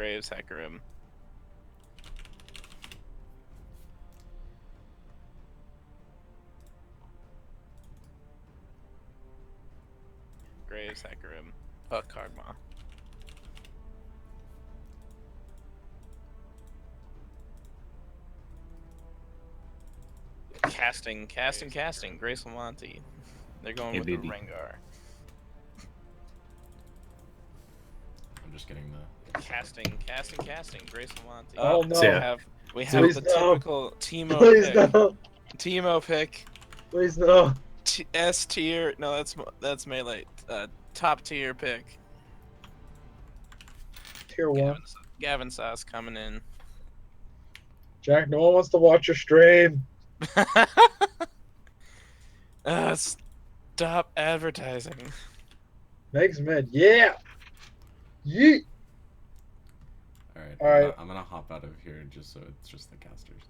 Graves, Hecarim. Graves, Hecarim. Karma. Casting. Grace Lamonti. They're going with the Rengar. I'm just getting the Casting. Grace Lamonti. Oh no! So, We have Please the no. typical Teemo Please pick. no! Teemo pick. Please no! S tier. No, that's melee. Top tier pick. Tier 1. Gavin Sauce coming in. Jack, no one wants to watch your stream. Stop advertising. Meg's mid. Yeah! Yeet! Alright, I'm gonna hop out of here just so it's just the casters.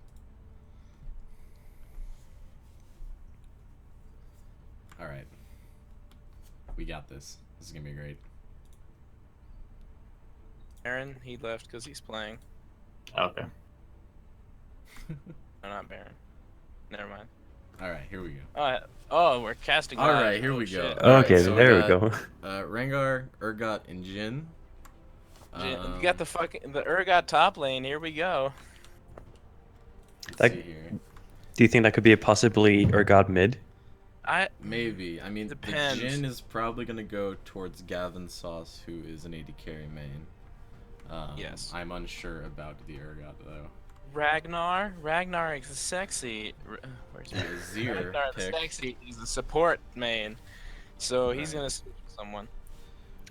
Alright. We got this. This is gonna be great. Baron, he left because he's playing. okay. No, not Baron. Never mind. Alright, here we go. Oh, we're casting. Alright, here we go. Shit. Okay, so there we go. Rengar, Urgot, and Jhin. You got the Urgot top lane. Here we go. Let's see here. Do you think that could be a possibly Urgot mid? Maybe. I mean, Depends. the Jhin is probably gonna go towards Gavin Sauce, who is an AD carry main. Yes. I'm unsure about the Urgot though. Ragnar is sexy. Where's Azir Ragnar pick. sexy is the support main, so he's gonna switch someone.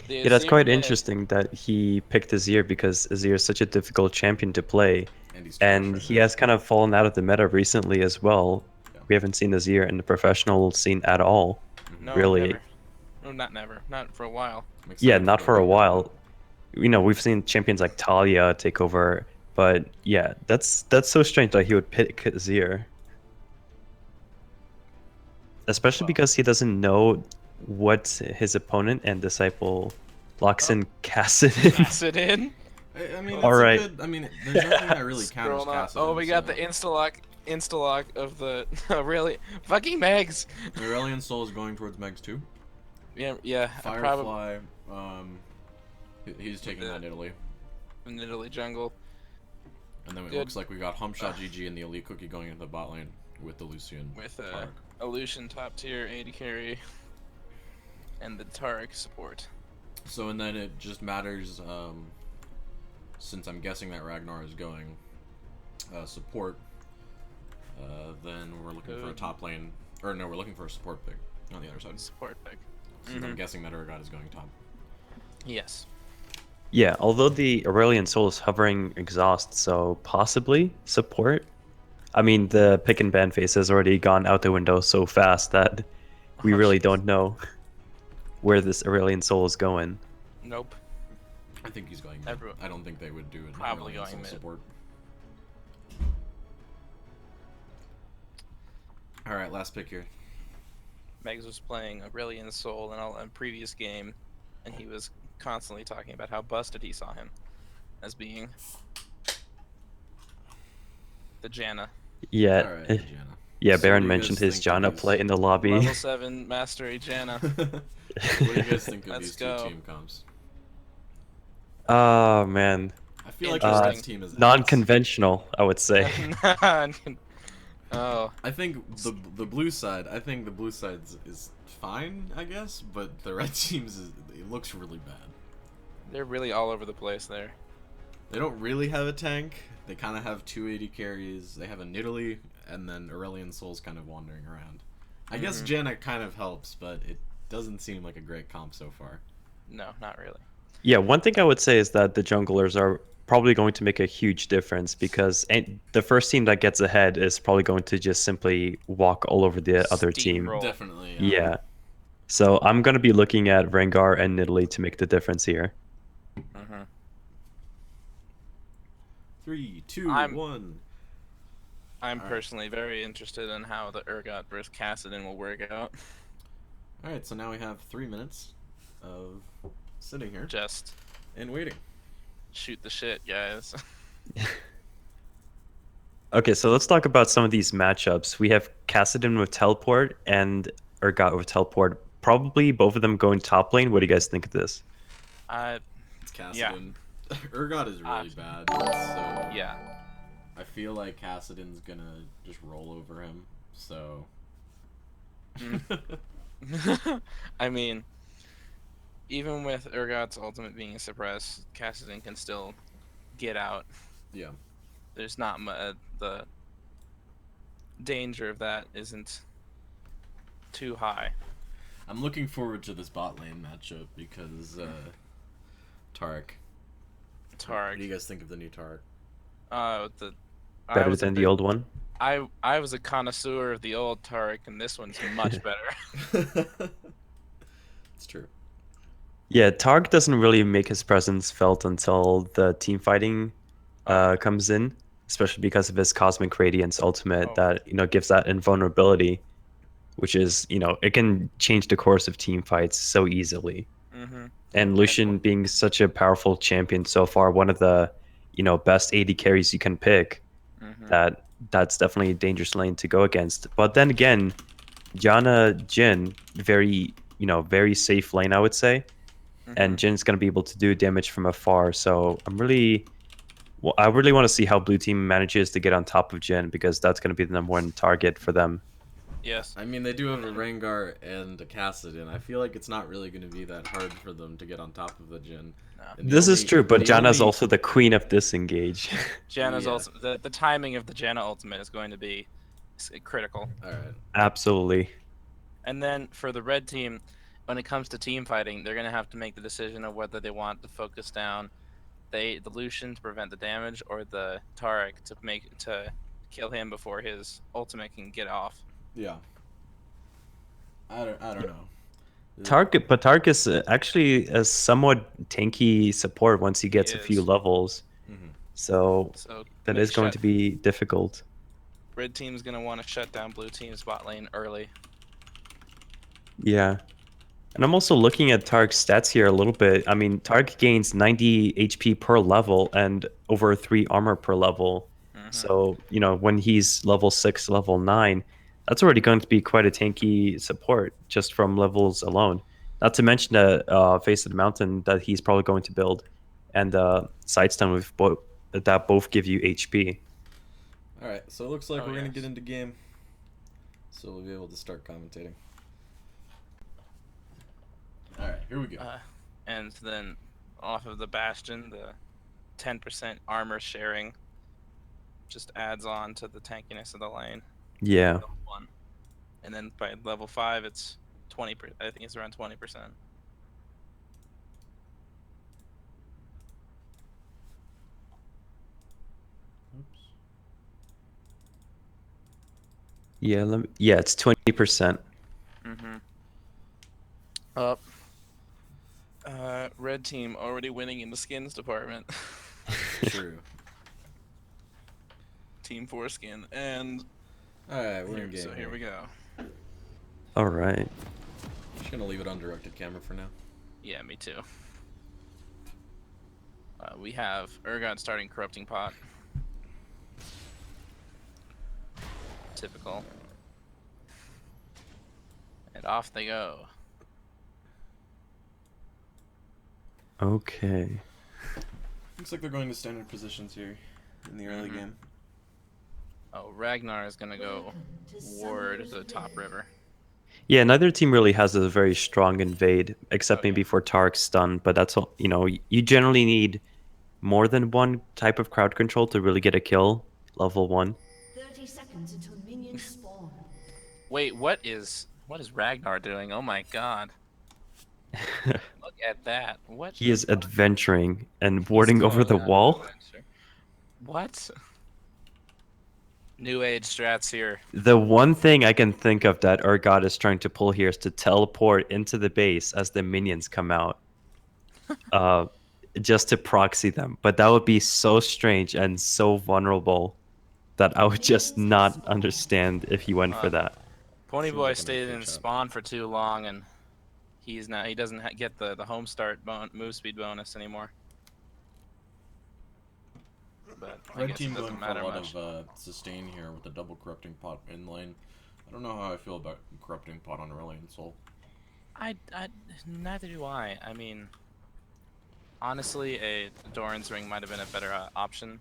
Yeah, that's quite interesting that he picked Azir because Azir is such a difficult champion to play, and he has kind of fallen out of the meta recently as well. Yeah. We haven't seen Azir in the professional scene at all, really. Never. No, not never. Not for a while. Yeah, not for a while. You know, we've seen champions like Talia take over, but yeah, that's so strange that he would pick Azir. Especially because he doesn't know what his opponent and disciple locks in Kassadin. Kassadin? I mean, all right. I mean, there's nothing that really counters Kassadin. Oh, we got the insta-lock of the really fucking Megs. Aurelion Sol is going towards Megs too. Yeah. Firefly, he's taking that Italy. In Italy jungle. And then it looks like we got Humpshot GG and the Elite Cookie going into the bot lane with the Lucian. With a Lucian top tier AD carry. And the Tarek support. So, and then it just matters, since I'm guessing that Ragnar is going support, then we're looking for a top lane, or no, we're looking for a support pick on the other side. Support pick. Since I'm guessing that Urgot is going top. Yes. Yeah, although the Aurelion Sol is hovering exhaust, so possibly support. I mean, the pick and ban phase has already gone out the window so fast that we really don't know where this Aurelion Sol is going. Nope. I think he's going mid. I don't think they would do it. Probably going mid. Support. All right, last pick here. Megs was playing Aurelion Sol in a previous game, and he was constantly talking about how busted he saw him as being the Janna. Yeah. All right, Janna. Yeah, So Baron mentioned his Janna play in the lobby. Level 7 Mastery Janna. What do you guys think of these two team comps? Oh, man. I feel like this team is non-conventional, I would say. Oh. I think the blue side. I think the blue side is fine, I guess, but the red teams it looks really bad. They're really all over the place there. They don't really have a tank. They kind of have 280 carries. They have a Nidalee, and then Aurelion Sol's kind of wandering around. I guess Janna kind of helps, but it doesn't seem like a great comp so far. No, not really. Yeah, one thing I would say is that the junglers are probably going to make a huge difference because the first team that gets ahead is probably going to just simply walk all over the other team. Definitely. Yeah. So I'm going to be looking at Rengar and Nidalee to make the difference here. 3, 2, 1. I'm personally very interested in how the Urgot versus Kassadin will work out. Alright, so now we have 3 minutes of sitting here. Just. And waiting. shoot the shit, guys. Okay, so let's talk about some of these matchups. We have Kassadin with teleport and Urgot with teleport. Probably both of them going top lane. What do you guys think of this? Uh, It's yeah, Kassadin. Urgot is uh, really bad, so yeah. I feel like Kassadin's gonna just roll over him. So I mean, even with Urgot's ultimate being suppressed, Kassadin can still get out. yeah, There's not the danger of that isn't too high. I'm looking forward to this bot lane matchup because Tarek. What do you Targ. guys think of the new Tarek? The I Better was a than the bit old one? I was a connoisseur of the old Tarek, and this one's much better. It's true. Yeah, Targ doesn't really make his presence felt until the team fighting Oh, comes in, especially because of his Cosmic Radiance ultimate oh, that, gives that invulnerability, which is, it can change the course of team fights so easily. mm-hmm. And Lucian being such a powerful champion so far, one of the, best AD carries you can pick, Mm-hmm. that's definitely a dangerous lane to go against. But then again, Janna Jin, very safe lane, I would say. Mm-hmm. And Jin's going to be able to do damage from afar. So I really want to see how blue team manages to get on top of Jin, because that's going to be the number one target for them. Yes. I mean, they do have a Rengar and a Kassadin. I feel like it's not really going to be that hard for them to get on top of the Jin. No. And This is true, but the Janna's only also the queen of disengage. Janna's Yeah. also the timing of the Janna ultimate is going to be critical. All right. Absolutely. And then for the red team, when it comes to team fighting, they're gonna have to make the decision of whether they want to focus down the Lucian to prevent the damage, or the Tarek to kill him before his ultimate can get off. Yeah. I don't know. Tark is actually a somewhat tanky support once he He gets a few is. levels. Mhm. So So that is going to be difficult. red team's gonna want to shut down blue team's bot lane early. Yeah. And I'm also looking at Tark's stats here a little bit. I mean, Tark gains 90 HP per level and over 3 armor per level. Mm-hmm. So, when he's level 6, level 9, that's already going to be quite a tanky support just from levels alone. Not to mention the Face of the Mountain that he's probably going to build, and Sidestone that both give you HP. All right. So it looks like Oh, we're gonna yes. get into game. So we'll be able to start commentating. All right. Here we go. And then off of the Bastion, the 10% armor sharing just adds on to the tankiness of the lane. Yeah. Level 1. And then by level 5, it's 20. I think it's around 20%. Oops. Yeah, it's 20%. Mm-hmm. Up. Red team already winning in the skins department. True. Team Foreskin. And All right. We're in game. so here we go. All right. Just gonna leave it on directed camera for now. Yeah, me too. We have Urgot starting Corrupting Pot. Typical. And off they go. Okay. Looks like they're going to standard positions here in the early game. Oh, Ragnar is gonna go ward the top river. Yeah, neither team really has a very strong invade, except Oh, yeah. maybe for Tark's stun, but that's all, you generally need more than one type of crowd control to really get a kill, level 1. 30 seconds until minions spawn. Wait, what is Ragnar doing? Oh my god. Look at that. What He is the fuck? adventuring and He's warding over going the on an wall. adventure. What? New age strats here. The one thing I can think of that Urgot is trying to pull here is to teleport into the base as the minions come out. Uh, just to proxy them. But that would be so strange and so vulnerable that I would just not understand if he went for that. Ponyboy Seems like an stayed okay in chop. spawn for too long, and he doesn't get the home start move speed bonus anymore. I Red guess team it doesn't going for matter a lot much. of sustain here with the double corrupting pot in lane. I don't know how I feel about corrupting pot on Aurelion Soul. Neither do I. I mean, honestly, a Doran's Ring might have been a better option,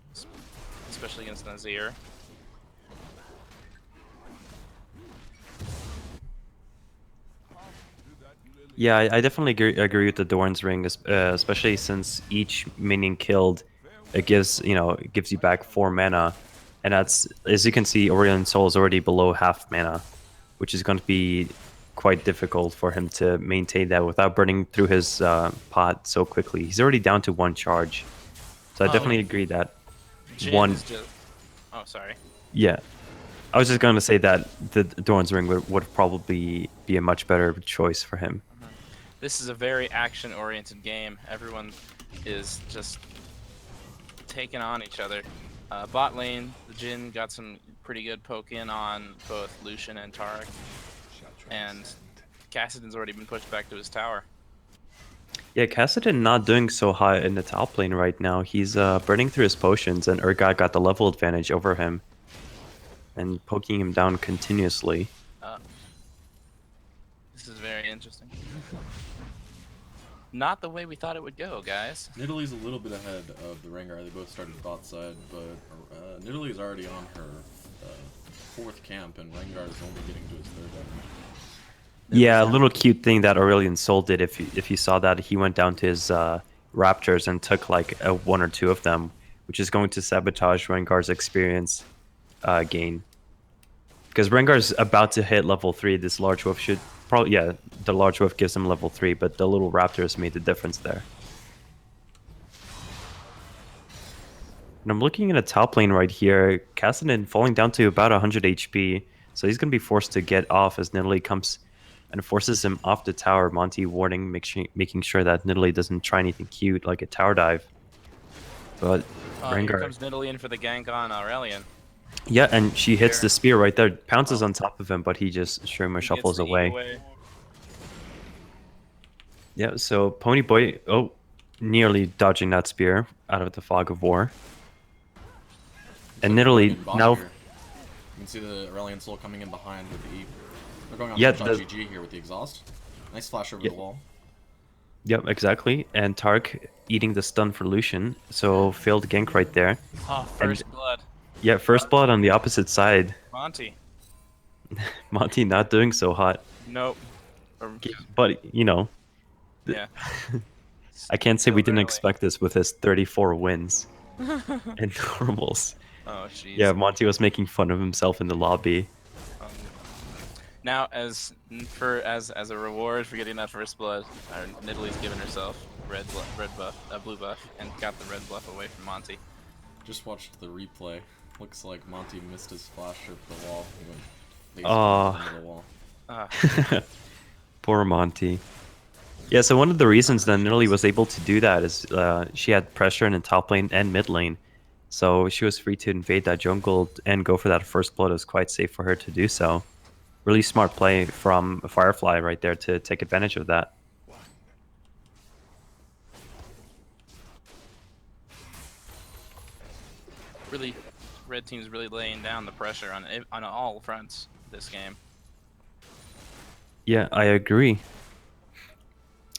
especially against Nazir. Yeah, I definitely agree with the Dorn's Ring, especially since each minion killed, it gives it gives you back 4 mana, and that's, as you can see, Aurelion Soul is already below half mana, which is going to be quite difficult for him to maintain that without burning through his pot so quickly. He's already down to 1 charge, so I Oh, definitely yeah. agree that Jin one. is just. Oh, sorry. Yeah, I was just going to say that the Dorn's Ring would probably be a much better choice for him. This is a very action-oriented game. Everyone is just taking on each other. Bot lane, the Jin got some pretty good poke in on both Lucian and Taric, and Cassidon's already been pushed back to his tower. Yeah, Kassadin not doing so hot in the top lane right now. He's burning through his potions, and Urgot got the level advantage over him and poking him down continuously. This is very interesting. Not the way we thought it would go, guys. Nidalee's a little bit ahead of the Rengar. They both started bot side, but Nidalee's already on her 4th camp, and Rengar is only getting to his 3rd damage. Yeah, a little cute thing that Aurelion Sol did. If you saw that, he went down to his Raptors and took like 1 or 2 of them, which is going to sabotage Rengar's experience gain. Because Rengar's about to hit level 3, this large wolf should probably, yeah, the large wolf gives him level 3, but the little Raptors made the difference there. And I'm looking at a top lane right here. Kassadin falling down to about 100 HP, so he's going to be forced to get off as Nidalee comes and forces him off the tower. Monty warning, making sure that Nidalee doesn't try anything cute like a tower dive. But Oh, here Rengar, comes Nidalee in for the gank on Aurelion. yeah, and she hits Here. the spear right there, pounces Oh. on top of him, but he just Shurima He gets shuffles the eat away. Yeah, so Ponyboy, oh, nearly dodging that spear out of the fog of war. And Nidalee now, Here. You can see the Aurelion Soul coming in behind with the E. They're going on Yeah, GG here with the exhaust. Nice flash over Yeah. the wall. yep, exactly. And Tark eating the stun for Lucian, so failed gank right there. Oh, first blood. Yeah, first blood on the opposite side. Monty. Monty not doing so hot, Nope. Or, but yeah. I can't say we didn't Really. expect this with his 34 wins in normals. Oh, jeez. Yeah, Monty was making fun of himself in the lobby. Um, now, as a reward for getting that first blood, Nidalee's given herself blue buff, and got the red buff away from Monty. Just watched the replay. Looks like Monty missed his flash over the wall. He went face Oh. into the wall. Poor Monty. Yeah, so one of the reasons that Nidalee was able to do that is she had pressure in the top lane and mid lane. So she was free to invade that jungle and go for that first blood. It was quite safe for her to do so. Really smart play from Firefly right there to take advantage of that. Really, red team's really laying down the pressure on all fronts this game. Yeah, I agree.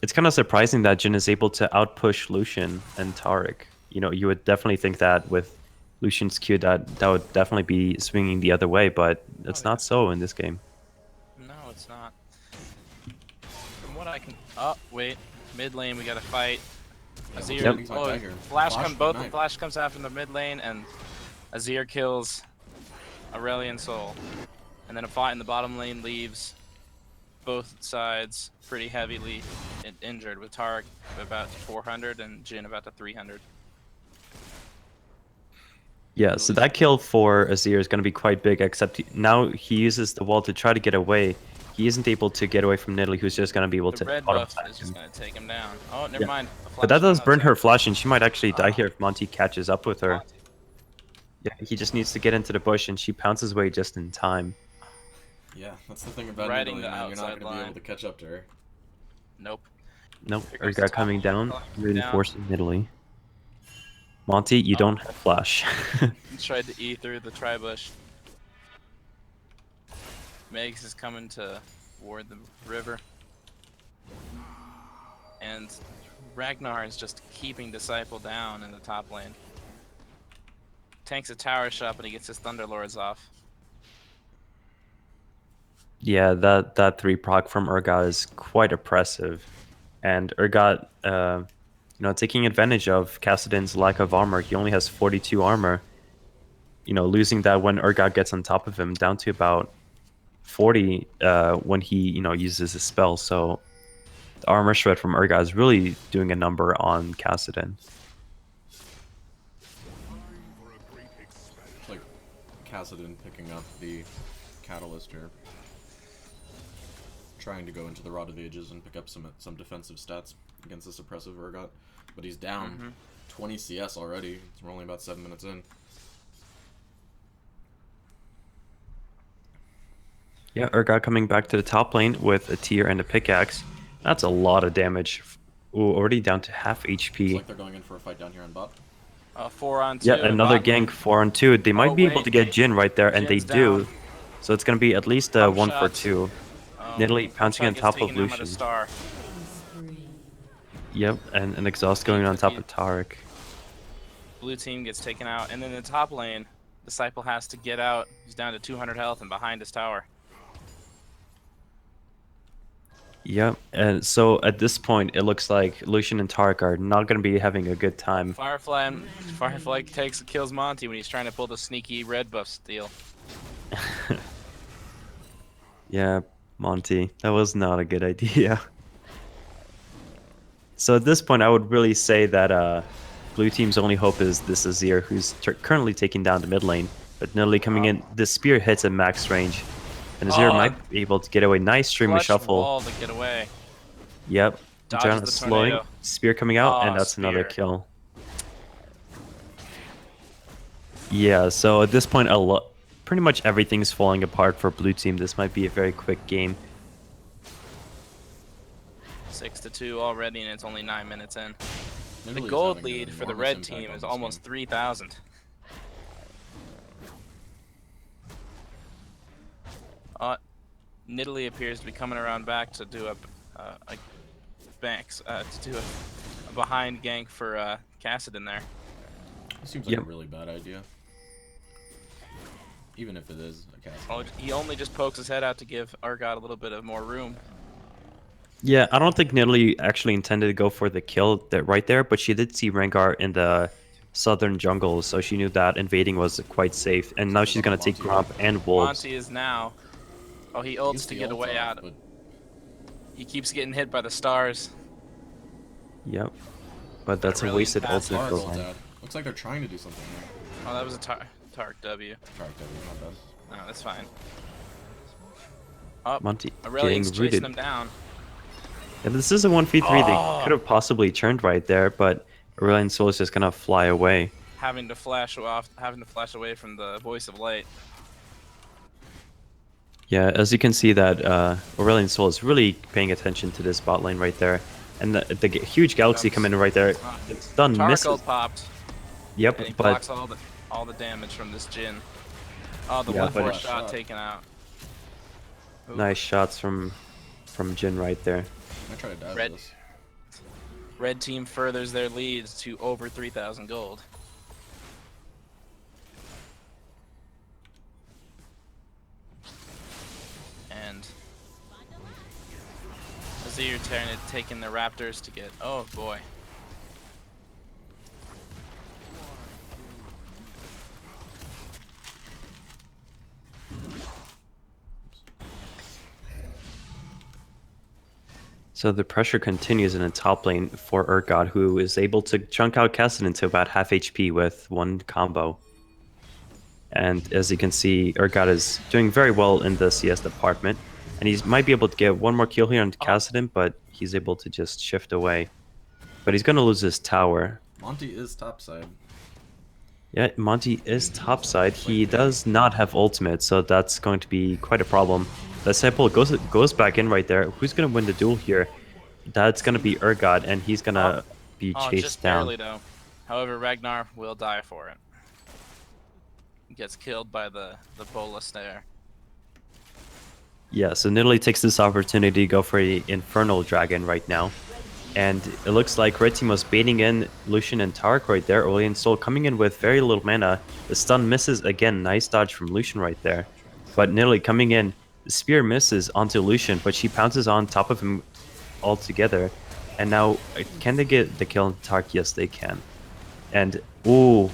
It's kind of surprising that Jin is able to outpush Lucian and Taric. You would definitely think that with Lucian's Q that would definitely be swinging the other way, but it's not so in this game. No, it's not. From what I can... Oh, wait. Mid lane, we gotta fight. Azir... Yep. Oh, Flash comes out from the mid lane, and Azir kills Aurelion Soul. And then a fight in the bottom lane leaves both sides pretty heavily injured, with Taric about 400 and Jin about to 300. Yeah, so that kill for Azir is going to be quite big, except now he uses the wall to try to get away. He isn't able to get away from Nidalee, who's just going to be able The to red auto buff attack is just him. gonna take him down. Oh, never Yeah. mind. But that does burn her flash. flash, and she might actually die here if Monty catches up with her. Yeah, he just needs to get into the bush, and she pounces away just in time. Yeah, that's the thing about Riding Nidalee, the man. You're not outside going to be line. able to catch up to her. Nope. Nope, Here comes the Urgot top coming lane, down, coming reinforcing Nidalee. Monty, you Oh. don't have flash. He tried to E through the tri-bush. Megs is coming to ward the river. And Ragnar is just keeping Disciple down in the top lane. Tanks a tower shot, but he gets his Thunderlords off. Yeah, that 3 proc from Urgot is quite oppressive. And Urgot, taking advantage of Kassadin's lack of armor. He only has 42 armor. Losing that when Urgot gets on top of him down to about 40 when he, uses his spell. So the armor shred from Urgot is really doing a number on Kassadin. It's like Kassadin picking up the Catalyst here. Trying to go into the Rod of Ages and pick up some defensive stats against this oppressive Urgot. But he's down 20 CS already. We're only about 7 minutes in. Yeah, Urgot coming back to the top lane with a tier and a pickaxe. That's a lot of damage. Ooh, already down to half HP. Looks like they're going in for a fight down here on bot. 4 on 2. Yeah, another bot. gank 4 on 2. They might be able wait. to get Jin right there, and Jin's they do. down. So it's going to be at least a Pump 1 for shots. 2. Oh, Nidalee pouncing on Chuck is top of taking him at a Lucian. star. Yep, and an exhaust going on top of Taric. Blue team gets taken out, and then in the top lane, Disciple has to get out. He's down to 200 health and behind his tower. Yep, and so at this point, it looks like Lucian and Taric are not going to be having a good time. Firefly kills Monty when he's trying to pull the sneaky red buff steal. Yeah, Monty, that was not a good idea. So at this point, I would really say that Blue Team's only hope is this Azir, who's currently taking down the mid lane. But Nidalee coming in, the spear hits at max range. And Azir might be able to get away. Nice stream of Clutch shuffle. wall to get away. Yep. Dodges Jonah the slowing. tornado. Spear coming out, and that's another kill. Yeah, so at this point, pretty much everything's falling apart for Blue Team. This might be a very quick game. 6-2 already, and it's only 9 minutes in. The Nidalee's gold having an lead for the enormous red impact team on is this almost game. 3,000. Nidalee appears to be coming around back to do a behind gank for Kassadin there. It seems like a really bad idea. Even if it is a cast. Oh, he only just pokes his head out to give Urgot a little bit of more room. Yeah, I don't think Nidalee actually intended to go for the kill right there, but she did see Rengar in the southern jungle, so she knew that invading was quite safe. And now she's going to take Gromp and Wolves. Monty is now... Oh, he ults to get away out. He keeps getting hit by the stars. Yep. But that's really a wasted fast ultimate. Tark's ult out. Looks like they're trying to do something here. Oh, that was a Tark W. Tark W, not bad. No, that's fine. Oh, Monty Aurelian's getting chasing rooted. him down. Yeah, this is a 1v3 they could have possibly turned right there, but Aurelian Soul is just going to fly away. Having to flash away from the voice of light. Yeah, as you can see that Aurelian Soul is really paying attention to this bot lane right there. And the huge galaxy coming in right there. It's done misses. Tarkle popped. Yep, And he but blocks all the damage from this Jin. Oh, the Yeah, 1-4 but- shot taken out. Ooh. nice shots from Jin right there. I try to dodge Red. this. Red team furthers their lead to over 3,000 gold. And Azir taking the Raptors to get... Oh boy. So the pressure continues in the top lane for Urgot, who is able to chunk out Kassadin to about half HP with one combo. And as you can see, Urgot is doing very well in the CS department. And he might be able to get one more kill here on Kassadin, but he's able to just shift away. But he's going to lose his tower. Monty is topside. Yeah, Monty is topside. He does not have ultimate, so that's going to be quite a problem. Disciple goes back in right there. Who's going to win the duel here? That's going to be Urgot, and he's going to be Oh, chased just down. barely though. However, Ragnar will die for it. Gets killed by the bolus there. Yeah, so Nidalee takes this opportunity to go for the Infernal Dragon right now. And it looks like Red Team was baiting in Lucian and Tarek right there. Aurelion Sol coming in with very little mana. The stun misses again. Nice dodge from Lucian right there. But Nidalee coming in. The spear misses onto Lucian, but she pounces on top of him altogether. And now, can they get the kill on Tarek? Yes, they can. And, ooh,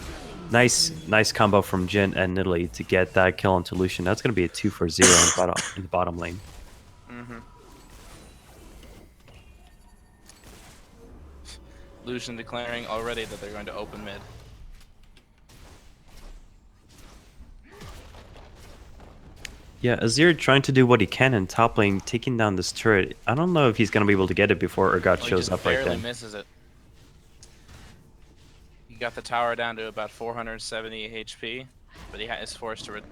nice combo from Jin and Nidalee to get that kill onto Lucian. That's going to be a 2 for 0 in the bottom lane. Mm-hmm. Lucian declaring already that they're going to open mid. Yeah, Azir trying to do what he can in top lane, taking down this turret. I don't know if he's going to be able to get it before Urgot shows up right barely then. Misses it. He got the tower down to about 470 HP, but he is forced to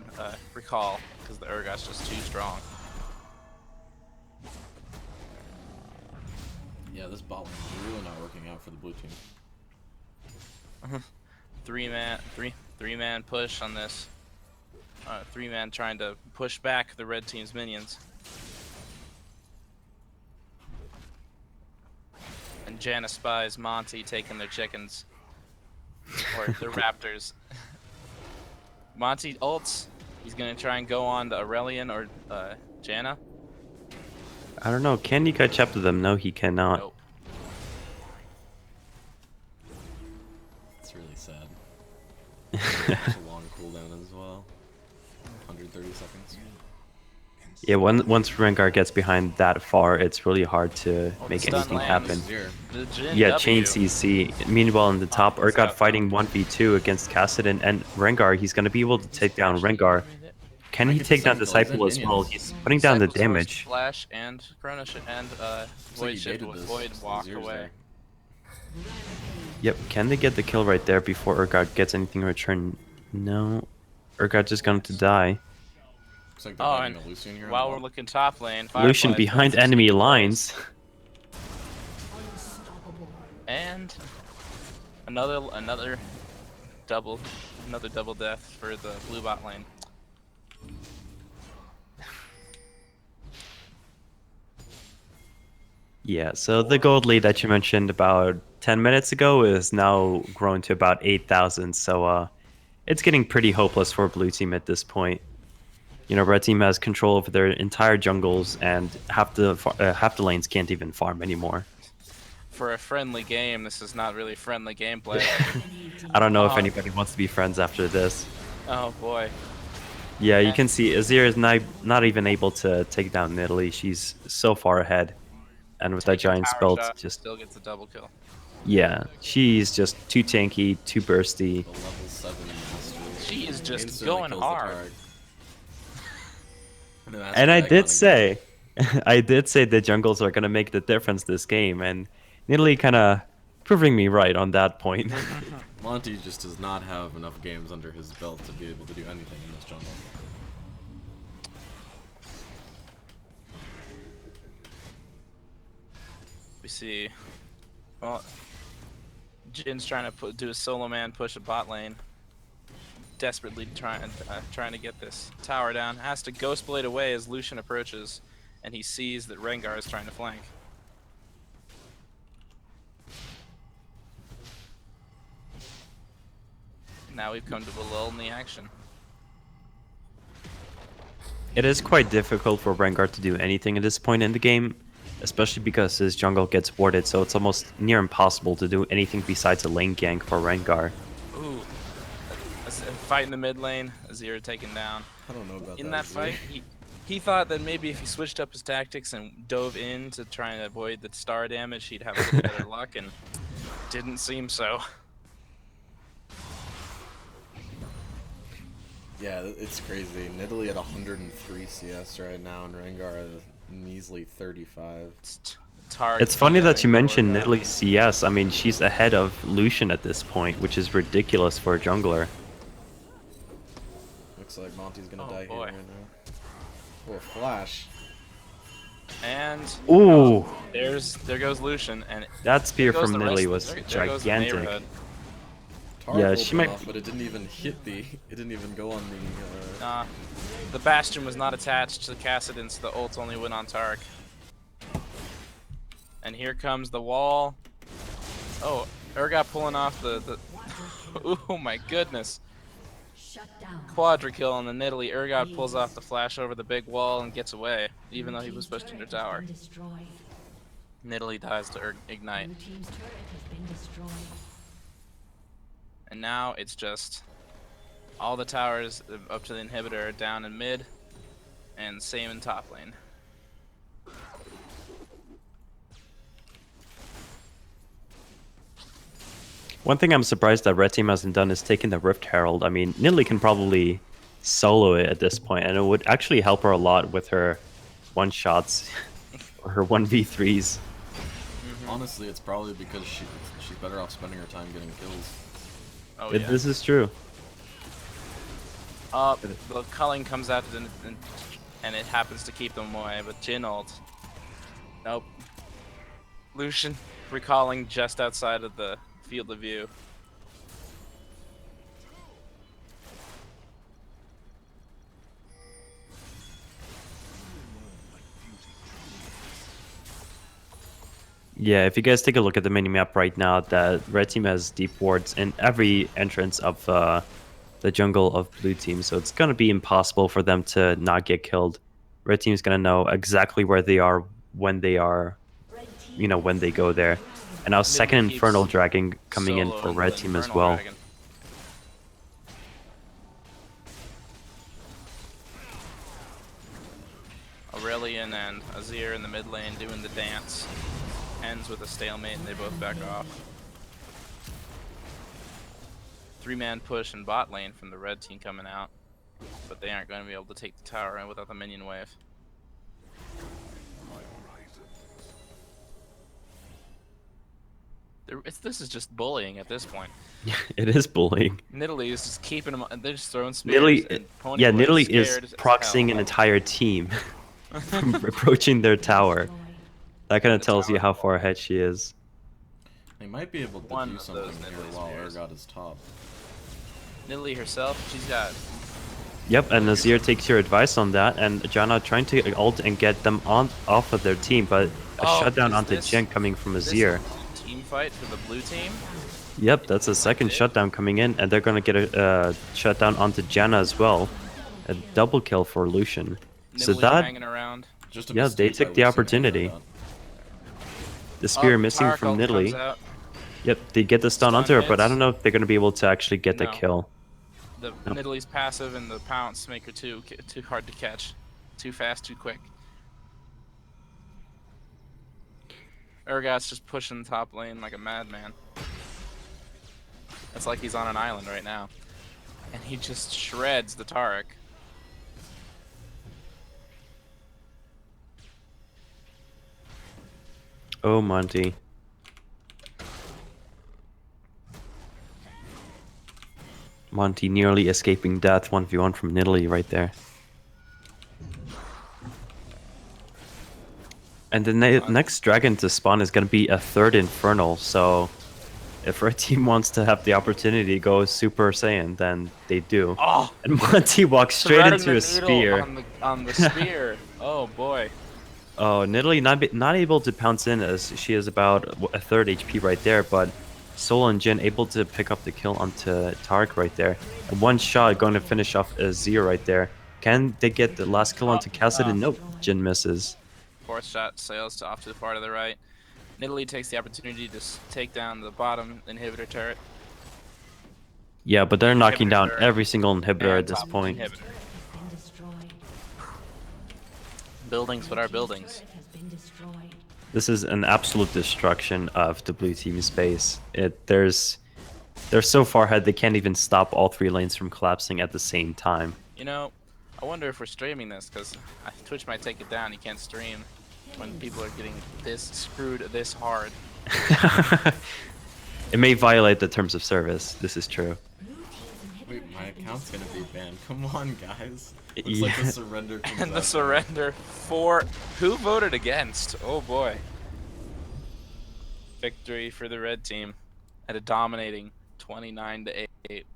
recall because the Urgot's just too strong. Yeah, this bot lane is really not working out for the blue team. Three man push on this. 3-man trying to push back the red team's minions. And Janna spies Monty taking their chickens. Or the raptors. Monty ults. He's gonna try and go on to Aurelion or Janna. I don't know. Can you catch up to them? No, he cannot. Nope. It's really sad. It's a long cooldown as well. 130 seconds. Yeah, once Rengar gets behind that far, it's really hard to make anything happen. Yeah, chain CC. Meanwhile, in the top, Urgot fighting 1v2 against Kassadin and Rengar. He's going to be able to take down Rengar. Can he take down Disciple as well? He's putting down the damage. Flash and Chrono and Void Shift with Void walk away. Yep, can they get the kill right there before Urgot gets anything in return? No. Urgot just going to die. Looks like they're fighting a Lucian here. While we're looking top lane, Lucian behind enemy lines. And another double death for the blue bot lane. Yeah, so the gold lead that you mentioned about 10 minutes ago is now grown to about 8,000, so it's getting pretty hopeless for blue team at this point. You know, red team has control over their entire jungles, and half the lanes can't even farm anymore. For a friendly game, this is not really friendly gameplay. I don't know if anybody wants to be friends after this. Oh boy. Yeah, you can see Azir is not even able to take down Nidalee. She's so far ahead. And with that giant spell, just still gets a double kill. Yeah, she's just too tanky, too bursty. The level 7 mastery. She is just Instantly going kills the hard. And I did say, the jungles are gonna make the difference this game, and Nidalee kind of proving me right on that point. Monty just does not have enough games under his belt to be able to do anything in this jungle. We see, well, Jin's trying to do a solo man push a bot lane. Desperately trying to get this tower down. Has to Ghost Blade away as Lucian approaches, and he sees that Rengar is trying to flank. Now we've come to a lull in the action. It is quite difficult for Rengar to do anything at this point in the game, especially because his jungle gets warded, so it's almost near impossible to do anything besides a lane gank for Rengar. Ooh. A fight in the mid lane, Azir taken down. I don't know about that. In that fight, he thought that maybe if he switched up his tactics and dove in to try and avoid the star damage, he'd have a little better luck, and didn't seem so. Yeah, it's crazy. Nidalee at 103 CS right now, and Rengar at a measly 35. It's funny that you mentioned Nidalee's CS. I mean, she's ahead of Lucian at this point, which is ridiculous for a jungler. Looks like Monty's gonna die boy. here right now. Oh, a flash. And ooh, there goes Lucian, and that spear from the Nidalee rest- was there goes the gigantic. neighborhood. Tark Yeah, ulted she might. off, but it didn't even hit the. It didn't even go on the. The Bastion was not attached to Kassadin, so the ult only went on Tark. And here comes the wall. Oh, Urgot pulling off the oh my goodness. Shut down. Quadra kill on the Nidalee. Urgot pulls off the flash over the big wall and gets away, even though he was pushed into tower. Nidalee dies to Ignite. Blue team's turret has been destroyed. And now it's just all the towers up to the inhibitor are down in mid, and same in top lane. One thing I'm surprised that red team hasn't done is taking the Rift Herald. I mean, Nidalee can probably solo it at this point, and it would actually help her a lot with her one-shots or her 1v3s. Honestly, it's probably because she's better off spending her time getting kills. Oh yeah. This is true. The culling comes out and it happens to keep them away, but Jhin ult. Nope. Lucian recalling just outside of the field of view. Yeah, if you guys take a look at the mini-map right now, that red team has deep wards in every entrance of the jungle of blue team, so it's going to be impossible for them to not get killed. Red team's going to know exactly where they are when they are, when they go there. And now second keeps Infernal Dragon coming in for soloing red the team as Infernal well. Dragon. Aurelion and Azir in the mid lane doing the dance. Ends with a stalemate and they both back off. 3-man push in bot lane from the red team coming out. But they aren't going to be able to take the tower in without the minion wave. This is just bullying at this point. It is bullying. Nidalee is just keeping them. They're just throwing spears. Nidalee is proxying an entire team from approaching their tower. That kind of tells you how far ahead she is. They might be able to One do of something those here Nidalee while spears. Urgot is top. Nidalee herself, she's got. Yep, and Nazir takes your advice on that, and Janna trying to ult and get them off of their team, but a shutdown is onto this- Jhin coming from This Azir. team fight for the blue team. Yep, that's a second shutdown coming in, and they're gonna get a shutdown onto Janna as well. A double kill for Lucian. So Nidalee that, hanging around. Just a yeah, they mistake by took the Lucian opportunity. for that. The spear missing Tark from ult comes Nidalee. out. Yep, they get the stun Stun onto her, but I hits. don't know if they're gonna be able to actually get the No. kill. The Nidalee's passive and the pounce make her too hard to catch, too fast, too quick. Urgot's just pushing the top lane like a madman. It's like he's on an island right now, and he just shreds the Taric. Oh, Monty. Monty nearly escaping death 1v1 from Nidalee right there. And the next dragon to spawn is going to be a third Infernal, so if our team wants to have the opportunity to go Super Saiyan, then they do. Oh, And Monty walks straight threading into the a spear. on the spear. Oh boy. Oh, Nidalee not able to pounce in as she is about a third HP right there, but Sol and Jhin able to pick up the kill onto Tark right there. And one shot going to finish off Azir right there. Can they get the last kill onto Kassadin? Nope, Jhin misses. Fourth shot sails to off to the far to the right. Nidalee takes the opportunity to take down the bottom inhibitor turret. Yeah, but they're knocking down Inhibitor every single inhibitor and at this top point. inhibitor. Been destroyed. Buildings, what are buildings? Turret has been destroyed. This is an absolute destruction of the blue team's base. They're so far ahead they can't even stop all three lanes from collapsing at the same time. You know, I wonder if we're streaming this, because Twitch might take it down. You can't stream when people are getting this screwed this hard. It may violate the terms of service. This is true. Wait, my account's gonna be banned. Come on, guys. Looks Yeah. like the surrender comes And the out. surrender for who voted against? Oh boy. Victory for the red team at a dominating 29 to 8.